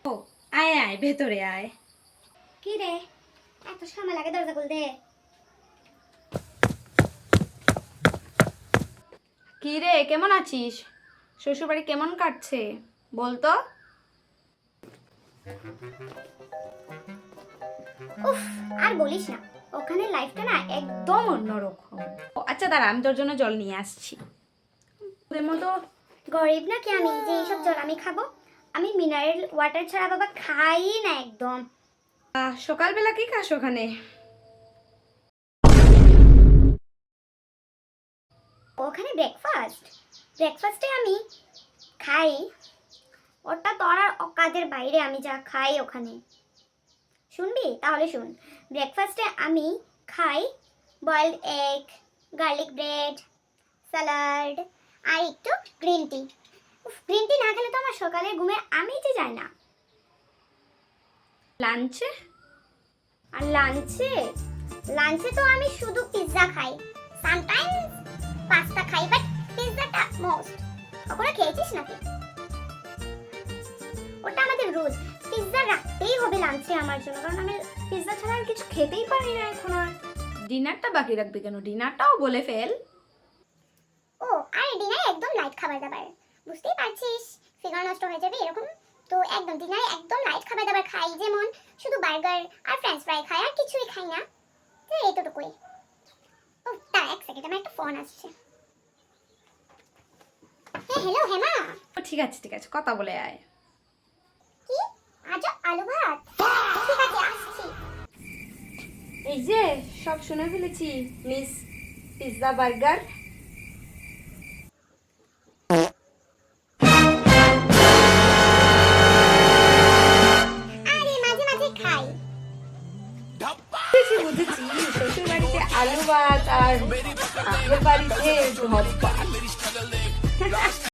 ও আয় আয় ভেতরে আয়। কি রে এত সময় লাগে দরজা খুলতে? কি রে কেমন আছিস? শ্বশুরবাড়ি কেমন কাটছে বলতো? উফ আর বলিস না, ওখানে লাইফটা না একদম অন্যরকম। আচ্ছা দাঁড়া, আমি তোর জন্য জল নিয়ে আসছি। ওদের মতো গরিব নাকি আমি যে এইসব জল আমি খাবো? আমি মিনারেল ওয়াটার ছাড়া বাবা খাই না একদম। সকালবেলা কি খাস ওখানে? ওখানে ব্রেকফাস্টে আমি খাই, ওটা তো আর কাজের বাইরে আমি যা খাই ওখানে। শুনবি তাহলে শুন, ব্রেকফাস্টে আমি খাই boiled egg, garlic bread, salad আর একটু গ্রিন টি। গ্রিন টি না খেলে তো আমার সকালে ঘুমে আমি যে যায় না। লাঞ্চে? আর লাঞ্চে তো আমি শুধু পিৎজা খাই, সামটাইমস পাস্তা খাই, বাট পিৎজাটা মোস্ট। ওটা খেয়েছিস নাকি? ওটা আমাদের রোজ পিৎজা রাখতেই হবে লাঞ্চে আমার জন্য, কারণ আমি পিৎজা ছাড়া আর কিছু খেতেই পারি না এখন আর। ডিনারটা বাকি রাখবি কেন? ডিনারটাও বলে ফেল। ও আর ডিনারে একদম লাইট খাবার দাবার, বুঝতেই পারছিস ফিগার নষ্ট হয়ে যাবে এরকম। তো একদম ডিনারে একদম লাইট খাবার দাবার খাই, যেমন শুধু বার্গার আর ফ্রেঞ্চ ফ্রাই খাই, আর কিছুই খাই না। তো এইটুকুই। ও তার এক সেকেন্ড, আমার একটা ফোন আসছে। হ্যাঁ হ্যালো হেমা। ঠিক আছে কথা বলে আয়। কি আজ আলু ভাত? ঠিক আছে আসছি। এই যে সব শুনে ফেলেছি, মিস পিৎজা বার্গার। আরে মাঝে মাঝে খাই। বুঝেছি শ্বশুর বাড়িতে আলু ভাত আর বাপের বাড়িতে ঢপ ভাত।